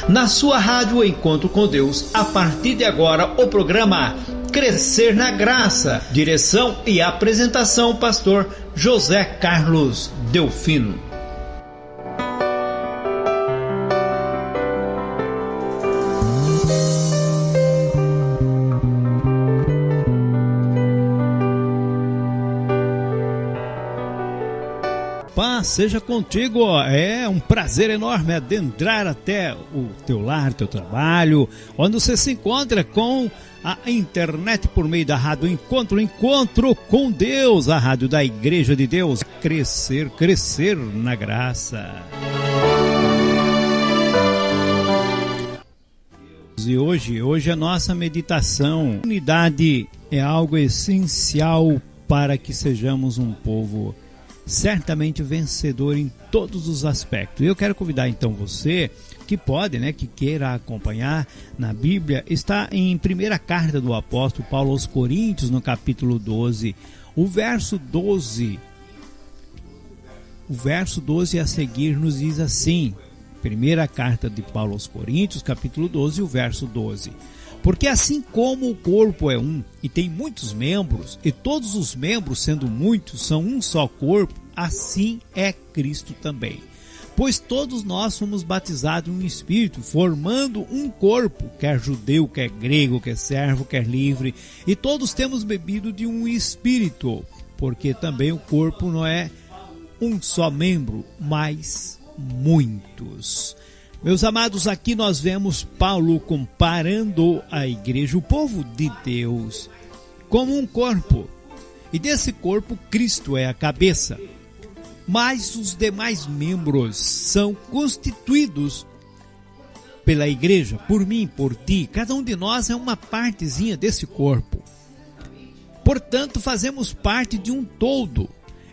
na sua rádio Encontro com Deus. A partir de agora, o programa Crescer na Graça. Direção e apresentação, pastor José Carlos Delfino. Paz seja contigo, é um prazer enorme adentrar até o teu lar, teu trabalho, onde você se encontra com a internet por meio da rádio Encontro com Deus, a rádio da Igreja de Deus. Crescer na graça. E hoje a nossa meditação, unidade é algo essencial para que sejamos um povo certamente vencedor em todos os aspectos. Eu quero convidar então você que pode, que queira acompanhar na Bíblia, está em primeira carta do apóstolo Paulo aos Coríntios, no capítulo 12, o verso 12. O verso 12 a seguir nos diz assim, primeira carta de Paulo aos Coríntios, capítulo 12, o verso 12. Porque assim como o corpo é um e tem muitos membros, e todos os membros, sendo muitos, são um só corpo, assim é Cristo também. Pois todos nós somos batizados em um Espírito, formando um corpo, quer judeu, quer grego, quer servo, quer livre, e todos temos bebido de um Espírito, porque também o corpo não é um só membro, mas muitos. Meus amados, aqui nós vemos Paulo comparando a igreja, o povo de Deus, como um corpo. E desse corpo, Cristo é a cabeça. Mas os demais membros são constituídos pela igreja, por mim, por ti. Cada um de nós é uma partezinha desse corpo. Portanto, fazemos parte de um todo.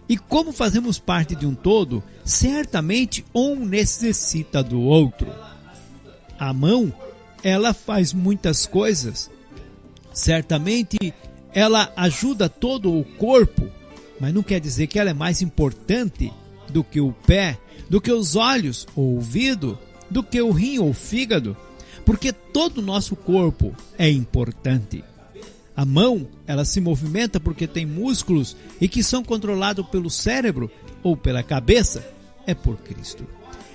E como fazemos parte de um todo, certamente um necessita do outro. A mão, ela faz muitas coisas. Certamente, ela ajuda todo o corpo, mas não quer dizer que ela é mais importante do que o pé, do que os olhos ou o ouvido, do que o rim ou o fígado, porque todo o nosso corpo é importante. A mão, ela se movimenta porque tem músculos e que são controlados pelo cérebro ou pela cabeça, é por Cristo.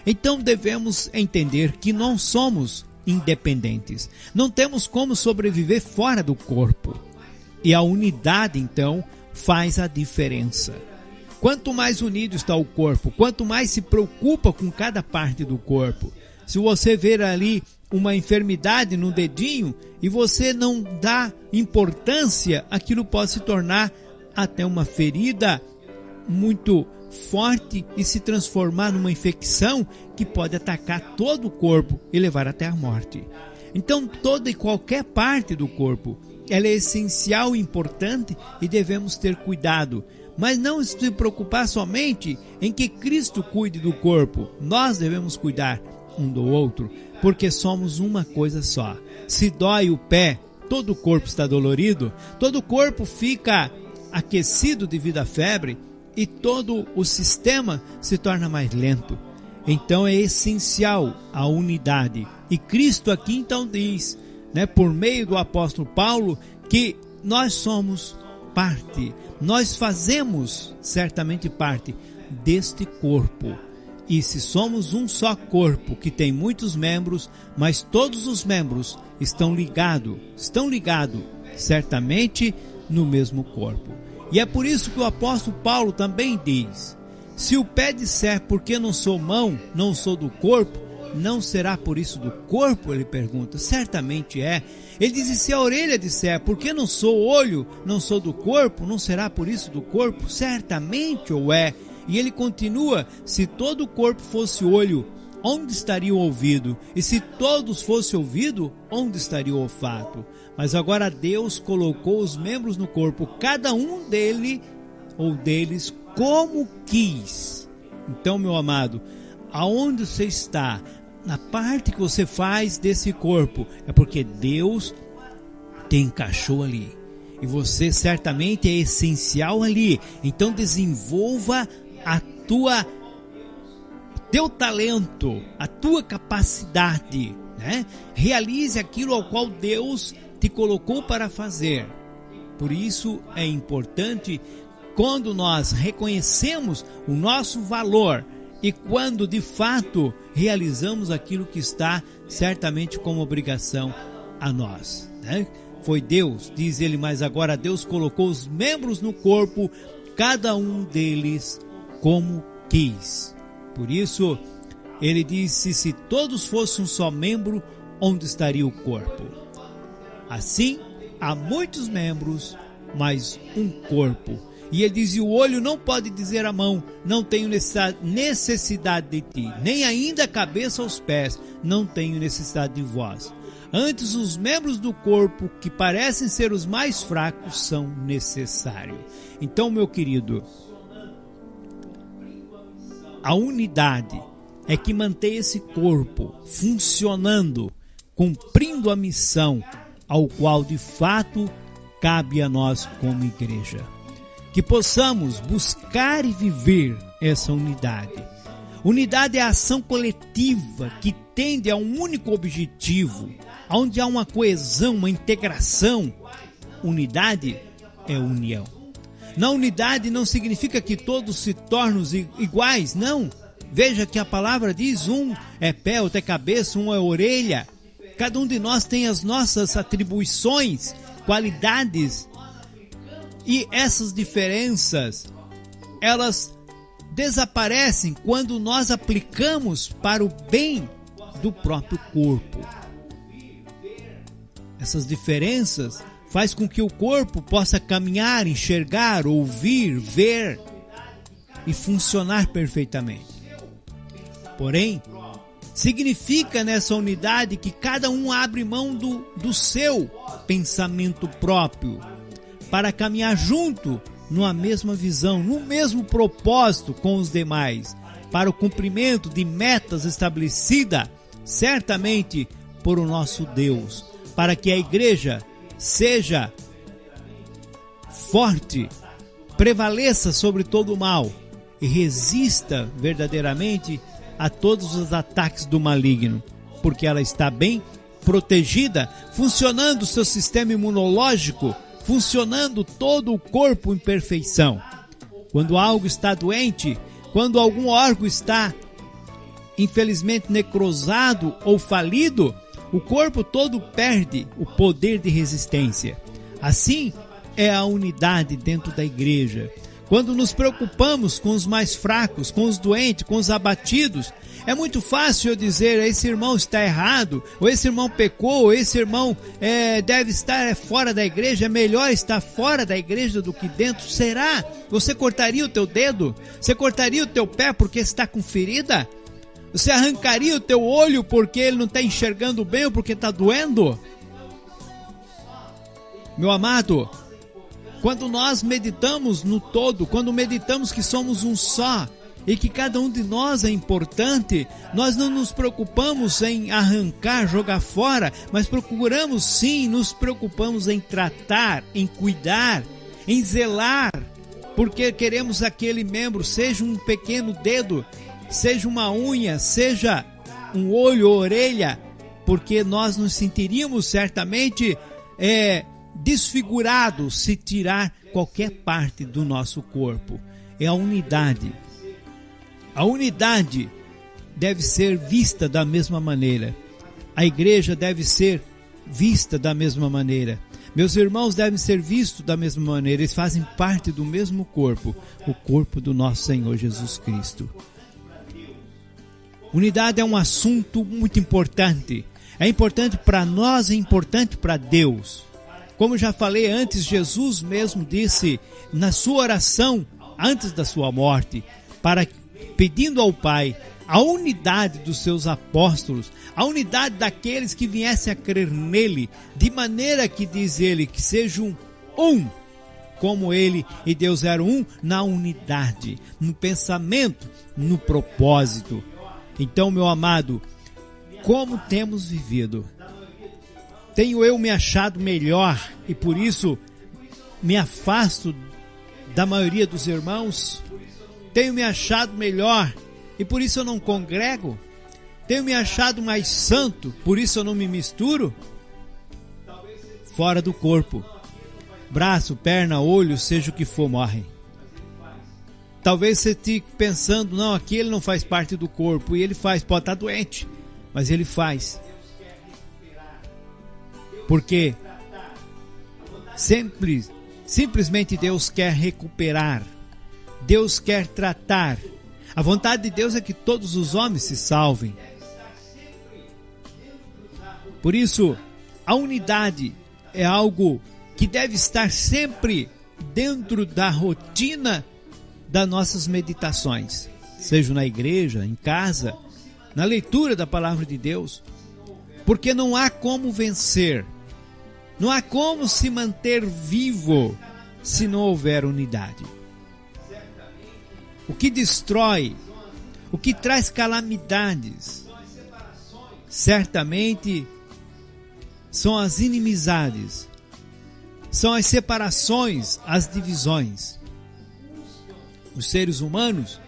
Então devemos entender que não somos independentes, não temos como sobreviver fora do corpo. E a unidade, então, faz a diferença. Quanto mais unido está o corpo, quanto mais se preocupa com cada parte do corpo. Se você ver ali uma enfermidade no dedinho e você não dá importância, aquilo pode se tornar até uma ferida muito forte e se transformar numa infecção que pode atacar todo o corpo e levar até a morte. Então toda e qualquer parte do corpo, ela é essencial e importante e devemos ter cuidado. Mas não se preocupar somente em que Cristo cuide do corpo. Nós devemos cuidar um do outro, porque somos uma coisa só. Se dói o pé, todo o corpo está dolorido, todo o corpo fica aquecido devido à febre e todo o sistema se torna mais lento. Então é essencial a unidade. E Cristo aqui então diz, por meio do apóstolo Paulo, que nós somos parte, nós fazemos certamente parte deste corpo. E se somos um só corpo que tem muitos membros, mas todos os membros estão ligados certamente no mesmo corpo. E é por isso que o apóstolo Paulo também diz, se o pé disser porque não sou mão, não sou do corpo, não será por isso do corpo? Ele pergunta. Certamente é. Ele diz, e se a orelha disser porque não sou olho, não sou do corpo, não será por isso do corpo? Certamente ou é. E ele continua, se todo o corpo fosse olho, onde estaria o ouvido? E se todos fossem ouvido, onde estaria o olfato? Mas agora Deus colocou os membros no corpo, cada um dele ou deles como quis. Então, meu amado, aonde você está, na parte que você faz desse corpo, é porque Deus te encaixou ali. E você certamente é essencial ali. Então desenvolva teu talento, a tua capacidade né? Realize aquilo ao qual Deus te colocou para fazer. Por isso é importante, quando nós reconhecemos o nosso valor e quando de fato realizamos aquilo que está certamente como obrigação a nós, né? Foi Deus, diz ele, mas agora Deus colocou os membros no corpo, cada um deles como quis. Por isso, ele disse, se todos fossem um só membro, onde estaria o corpo? Assim, há muitos membros, mas um corpo. E ele diz, e o olho não pode dizer à mão, não tenho necessidade de ti, nem ainda a cabeça aos pés, não tenho necessidade de vós. Antes, os membros do corpo, que parecem ser os mais fracos, são necessários. Então, meu querido, a unidade é que mantém esse corpo funcionando, cumprindo a missão ao qual de fato cabe a nós como igreja. Que possamos buscar e viver essa unidade. Unidade é a ação coletiva que tende a um único objetivo, onde há uma coesão, uma integração. Unidade é união. Na unidade não significa que todos se tornam iguais, não. Veja que a palavra diz, um é pé, outro é cabeça, um é orelha. Cada um de nós tem as nossas atribuições, qualidades. E essas diferenças, elas desaparecem quando nós aplicamos para o bem do próprio corpo. Essas diferenças faz com que o corpo possa caminhar, enxergar, ouvir, ver e funcionar perfeitamente. Porém, significa nessa unidade que cada um abre mão do seu pensamento próprio para caminhar junto numa mesma visão, no mesmo propósito com os demais, para o cumprimento de metas estabelecidas certamente por o nosso Deus, para que a igreja seja forte, prevaleça sobre todo o mal e resista verdadeiramente a todos os ataques do maligno, porque ela está bem protegida, funcionando o seu sistema imunológico, funcionando todo o corpo em perfeição. Quando algo está doente, quando algum órgão está infelizmente necrosado ou falido, o corpo todo perde o poder de resistência. Assim é a unidade dentro da igreja. Quando nos preocupamos com os mais fracos, com os doentes, com os abatidos, é muito fácil eu dizer, esse irmão está errado, ou esse irmão pecou, ou esse irmão deve estar fora da igreja, é melhor estar fora da igreja do que dentro. Será? Você cortaria o teu dedo? Você cortaria o teu pé porque está com ferida? Você arrancaria o teu olho porque ele não está enxergando bem ou porque está doendo? Meu amado, quando nós meditamos no todo, quando meditamos que somos um só e que cada um de nós é importante, nós não nos preocupamos em arrancar, jogar fora, mas procuramos sim, nos preocupamos em tratar, em cuidar, em zelar, porque queremos aquele membro, seja um pequeno dedo, seja uma unha, seja um olho ou orelha, porque nós nos sentiríamos certamente desfigurados se tirar qualquer parte do nosso corpo. É a unidade. A unidade deve ser vista da mesma maneira. A igreja deve ser vista da mesma maneira. Meus irmãos devem ser vistos da mesma maneira. Eles fazem parte do mesmo corpo, o corpo do nosso Senhor Jesus Cristo. Unidade é um assunto muito importante. É importante para nós, é importante para Deus. Como já falei antes, Jesus mesmo disse na sua oração, antes da sua morte, pedindo ao Pai a unidade dos seus apóstolos, a unidade daqueles que viessem a crer nele, de maneira que, diz ele, que sejam um, como ele e Deus eram um, na unidade, no pensamento, no propósito. Então, meu amado, como temos vivido? Tenho eu me achado melhor e por isso me afasto da maioria dos irmãos? Tenho me achado melhor e por isso eu não congrego? Tenho me achado mais santo, por isso eu não me misturo? Fora do corpo. Braço, perna, olho, seja o que for, morre. Talvez você fique pensando, não, aquele não faz parte do corpo. E ele faz, pode estar doente, mas ele faz. Porque simplesmente Deus quer recuperar. Deus quer tratar. A vontade de Deus é que todos os homens se salvem. Por isso, a unidade é algo que deve estar sempre dentro da rotina das nossas meditações, seja na igreja, em casa, na leitura da palavra de Deus, porque não há como vencer, não há como se manter vivo se não houver unidade. O que destrói, o que traz calamidades, certamente são as inimizades, são as separações, as divisões. Os seres humanos,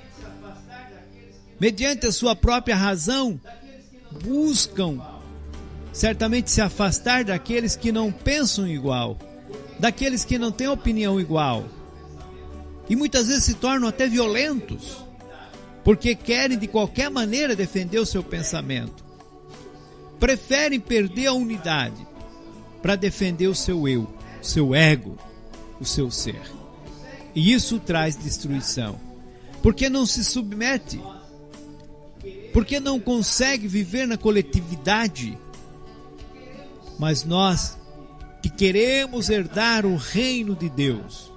mediante a sua própria razão, buscam certamente se afastar daqueles que não pensam igual, daqueles que não têm opinião igual. E muitas vezes se tornam até violentos, porque querem de qualquer maneira defender o seu pensamento. Preferem perder a unidade para defender o seu eu, o seu ego, o seu ser. E isso traz destruição. Porque não se submete, porque não consegue viver na coletividade. Mas nós que queremos herdar o reino de Deus,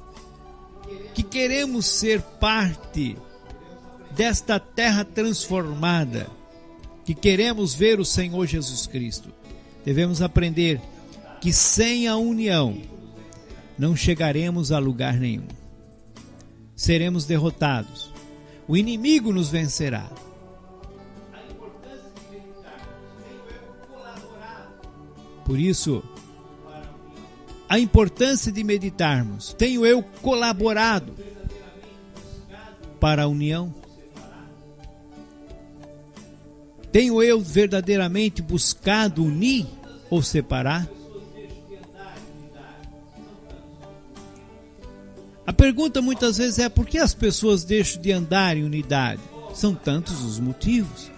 que queremos ser parte desta terra transformada, que queremos ver o Senhor Jesus Cristo, devemos aprender que sem a união não chegaremos a lugar nenhum. Seremos derrotados. O inimigo nos vencerá. Por isso, a importância de meditarmos. Tenho eu colaborado para a união? Tenho eu verdadeiramente buscado unir ou separar? A pergunta muitas vezes é: por que as pessoas deixam de andar em unidade? São tantos os motivos.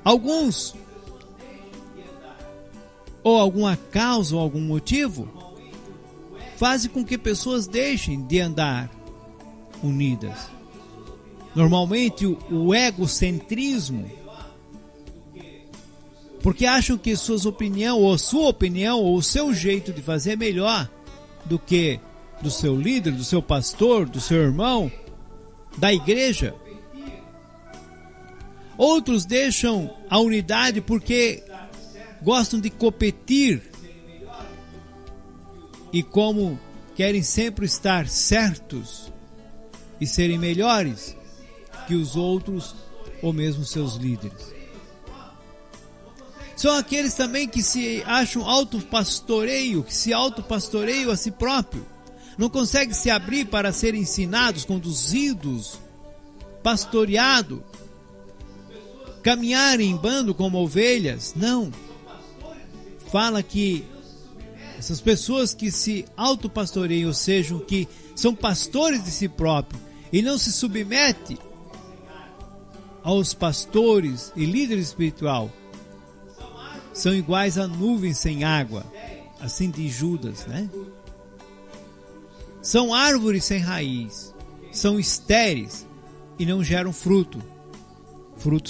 Alguns, ou alguma causa ou algum motivo, fazem com que pessoas deixem de andar unidas. Normalmente o egocentrismo, porque acham que sua opinião ou o seu jeito de fazer é melhor do que do seu líder, do seu pastor, do seu irmão, da igreja. Outros deixam a unidade porque gostam de competir e, como querem sempre estar certos e serem melhores que os outros ou mesmo seus líderes. São aqueles também que se acham autopastoreio, que se autopastoreiam a si próprio. Não conseguem se abrir para serem ensinados, conduzidos, pastoreados, caminhar em bando como ovelhas. Não. Fala que essas pessoas que se autopastoreiam, ou seja, que são pastores de si próprios e não se submetem aos pastores e líderes espirituais, são iguais a nuvens sem água, assim diz Judas, né? São árvores sem raiz, são estéreis e não geram frutos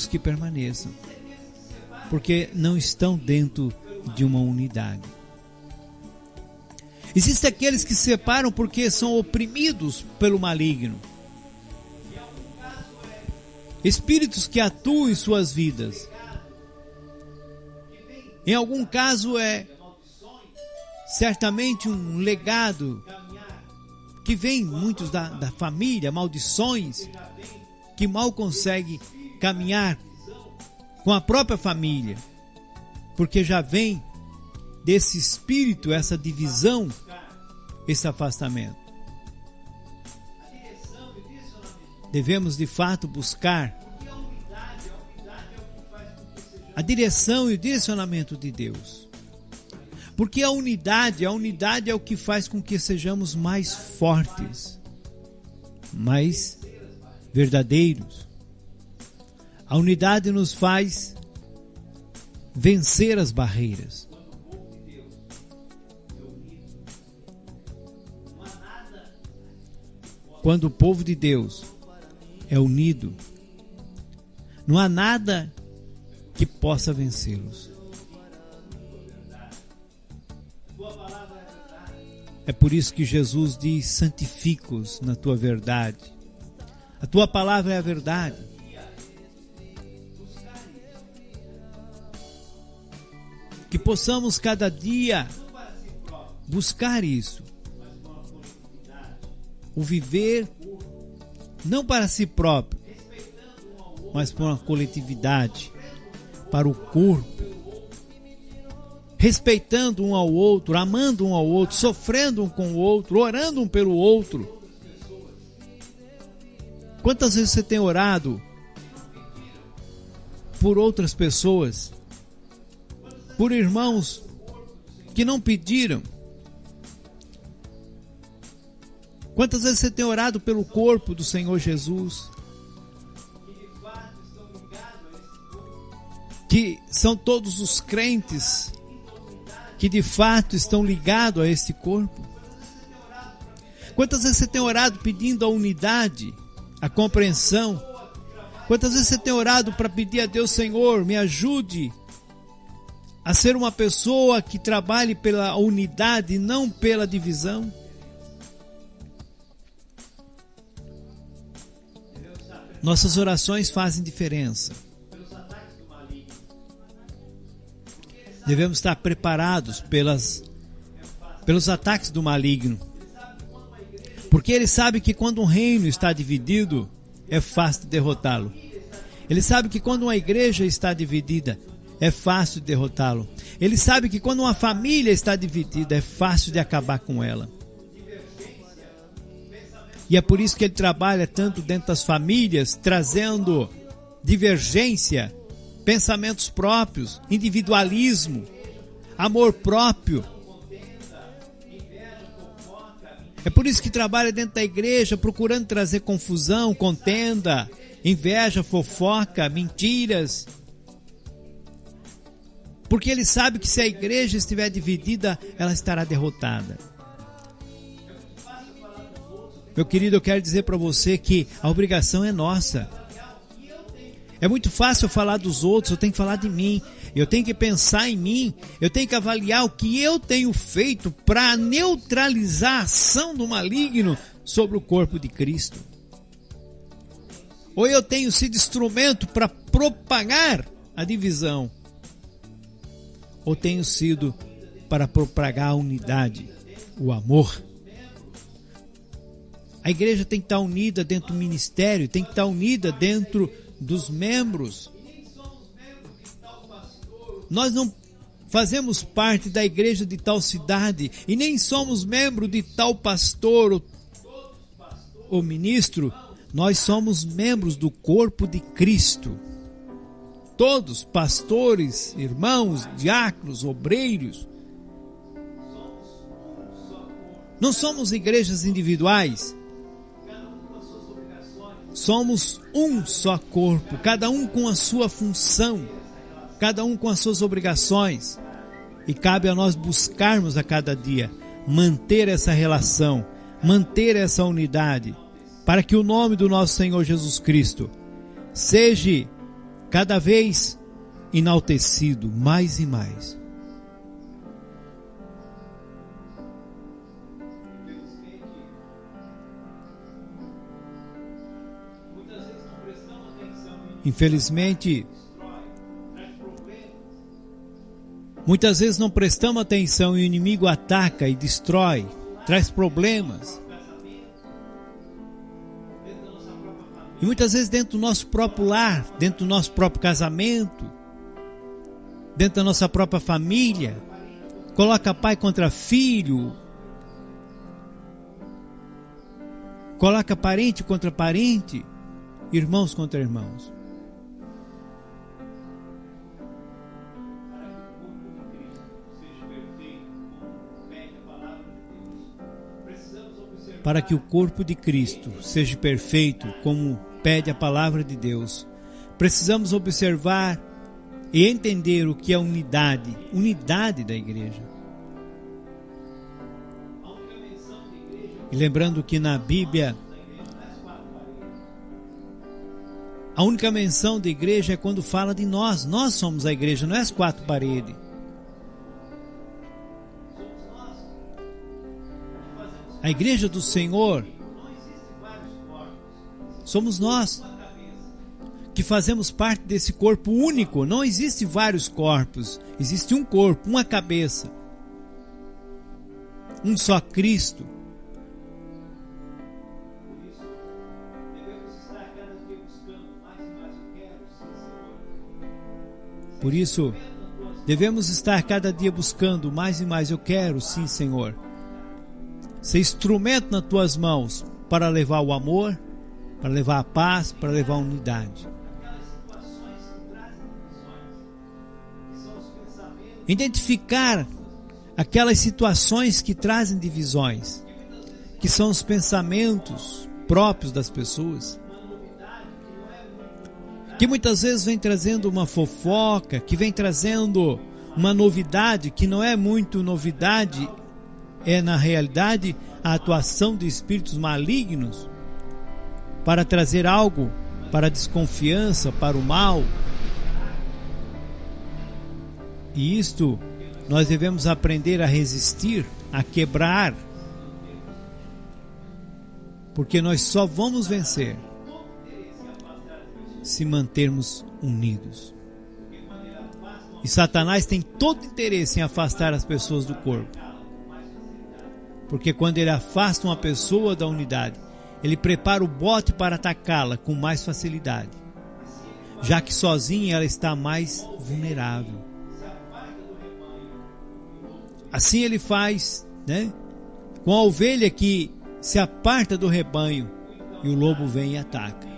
que permaneçam, porque não estão dentro de uma unidade. Existem aqueles que se separam porque são oprimidos pelo maligno, espíritos que atuam em suas vidas. Em algum caso é certamente um legado que vem muitos da família, maldições, que mal consegue caminhar com a própria família, porque já vem desse espírito, essa divisão, esse afastamento. Devemos de fato buscar direção e o direcionamento de Deus. Porque a unidade é o que faz com que sejamos mais fortes, mais verdadeiros. A unidade nos faz vencer as barreiras. Quando o povo de Deus é unido, não há nada que possa vencê-los. É por isso que Jesus diz: santifica-os na tua verdade. A tua palavra é a verdade. Que possamos cada dia buscar isso. O viver não para si próprio, mas para uma coletividade, para o corpo. Respeitando um ao outro, amando um ao outro, sofrendo um com o outro, orando um pelo outro. Quantas vezes você tem orado por outras pessoas, por irmãos que não pediram? Quantas vezes você tem orado pelo corpo do Senhor Jesus? Que são todos os crentes que de fato estão ligados a este corpo. Quantas vezes você tem orado pedindo a unidade, a compreensão? Quantas vezes você tem orado para pedir a Deus: Senhor, me ajude a ser uma pessoa que trabalhe pela unidade e não pela divisão? Nossas orações fazem diferença. Devemos estar preparados pelos ataques do maligno. Porque ele sabe que quando um reino está dividido, é fácil de derrotá-lo. Ele sabe que quando uma igreja está dividida, é fácil de derrotá-lo. Ele sabe que quando uma família está dividida, é fácil de acabar com ela. E é por isso que ele trabalha tanto dentro das famílias, trazendo divergência, pensamentos próprios, individualismo, amor próprio. É por isso que trabalha dentro da igreja, procurando trazer confusão, contenda, inveja, fofoca, mentiras. Porque ele sabe que se a igreja estiver dividida, ela estará derrotada. Meu querido, eu quero dizer para você que a obrigação é nossa. É muito fácil eu falar dos outros, eu tenho que falar de mim. Eu tenho que pensar em mim, eu tenho que avaliar o que eu tenho feito para neutralizar a ação do maligno sobre o corpo de Cristo. Ou eu tenho sido instrumento para propagar a divisão, ou tenho sido para propagar a unidade, o amor. A igreja tem que estar unida dentro do ministério, tem que estar unida dentro dos membros. Nós não fazemos parte da igreja de tal cidade e nem somos membro de tal pastor ou ministro. Nós somos membros do corpo de Cristo. Todos, pastores, irmãos, diáconos, obreiros. Não somos igrejas individuais. Somos um só corpo, cada um com a sua função, cada um com as suas obrigações. E cabe a nós buscarmos a cada dia manter essa relação, manter essa unidade, para que o nome do nosso Senhor Jesus Cristo seja cada vez enaltecido mais e mais. Infelizmente, muitas vezes não prestamos atenção e o inimigo ataca e destrói, traz problemas. E muitas vezes dentro do nosso próprio lar, dentro do nosso próprio casamento, dentro da nossa própria família, coloca pai contra filho, coloca parente contra parente, irmãos contra irmãos. para que o corpo de Cristo seja perfeito, como pede a palavra de Deus, precisamos observar e entender o que é unidade da igreja. E lembrando que na Bíblia, a única menção de igreja é quando fala de nós. Nós somos a igreja, não é as quatro paredes. A igreja do Senhor somos nós, que fazemos parte desse corpo único. Não existe vários corpos, existe um corpo, uma cabeça, um só Cristo. Por isso, devemos estar cada dia buscando mais e mais. Eu quero, sim, Senhor, ser instrumento nas tuas mãos para levar o amor, para levar a paz, para levar a unidade. Identificar aquelas situações que trazem divisões, que são os pensamentos próprios das pessoas, que muitas vezes vem trazendo uma fofoca, que vem trazendo uma novidade, que não é muito novidade, é na realidade a atuação de espíritos malignos para trazer algo para a desconfiança, para o mal. E isto nós devemos aprender a resistir, a quebrar, porque nós só vamos vencer se mantermos unidos. E Satanás tem todo interesse em afastar as pessoas do corpo, porque quando ele afasta uma pessoa da unidade, ele prepara o bote para atacá-la com mais facilidade, já que sozinha ela está mais vulnerável. Assim ele faz, né, com a ovelha que se aparta do rebanho e o lobo vem e ataca.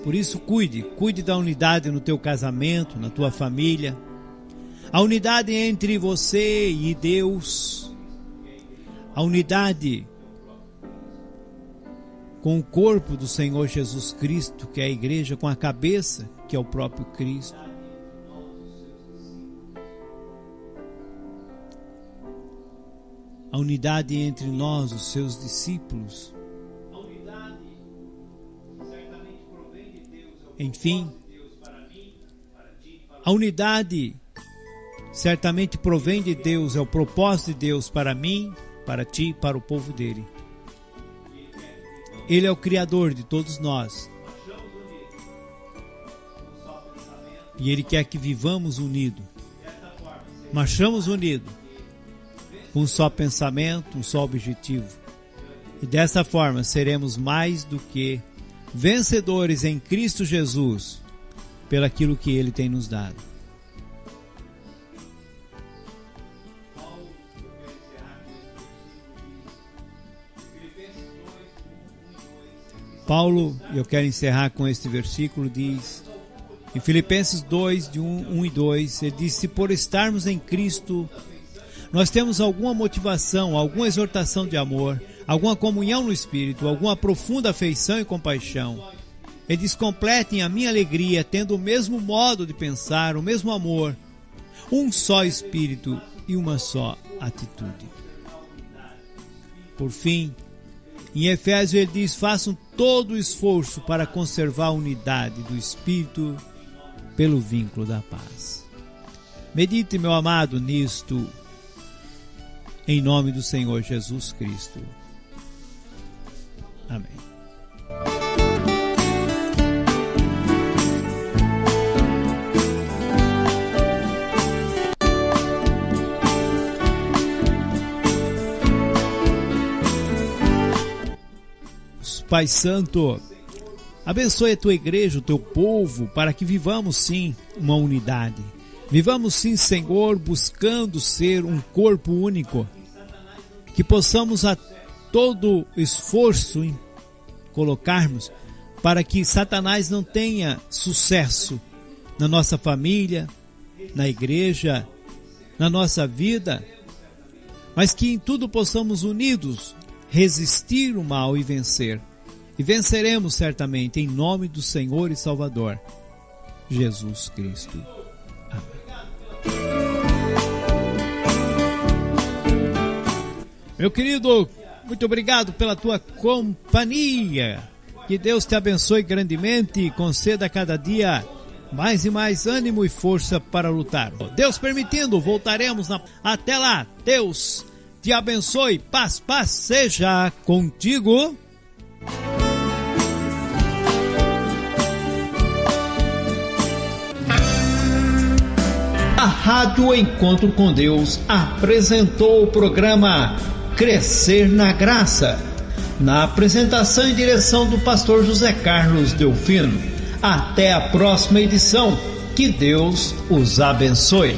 Por isso cuide da unidade no teu casamento, na tua família. A unidade entre você e Deus. A unidade com o corpo do Senhor Jesus Cristo, que é a igreja, com a cabeça, que é o próprio Cristo. A unidade entre nós, os seus discípulos. Enfim, a unidade certamente provém de Deus, é o propósito de Deus para mim, para ti e para o povo dele. Ele é o Criador de todos nós. E Ele quer que vivamos unidos. Marchamos unidos, com um só pensamento, um só objetivo. E dessa forma seremos mais do que vencedores em Cristo Jesus, pelaquilo que Ele tem nos dado. Paulo, eu quero encerrar com este versículo, diz, em Filipenses 2, de 1 e 2, ele diz, se por estarmos em Cristo, nós temos alguma motivação, alguma exortação de amor, alguma comunhão no Espírito, alguma profunda afeição e compaixão, ele diz, completem a minha alegria, tendo o mesmo modo de pensar, o mesmo amor, um só Espírito e uma só atitude. Por fim, em Efésios ele diz, façam todo o esforço para conservar a unidade do Espírito pelo vínculo da paz. Medite, meu amado, nisto, em nome do Senhor Jesus Cristo. Amém. Pai Santo, abençoe a tua igreja, o teu povo, para que vivamos sim uma unidade. Vivamos sim, Senhor, buscando ser um corpo único. Que possamos a todo esforço em colocarmos para que Satanás não tenha sucesso na nossa família, na igreja, na nossa vida. mas que em tudo possamos unidos resistir o mal e vencer. E venceremos certamente em nome do Senhor e Salvador, Jesus Cristo. Amém. Meu querido, muito obrigado pela tua companhia. Que Deus te abençoe grandemente e conceda a cada dia mais e mais ânimo e força para lutar. Deus permitindo, voltaremos até lá. Deus te abençoe. Paz seja contigo. A Rádio Encontro com Deus apresentou o programa Crescer na Graça, na apresentação e direção do pastor José Carlos Delfino. Até a próxima edição. Que Deus os abençoe.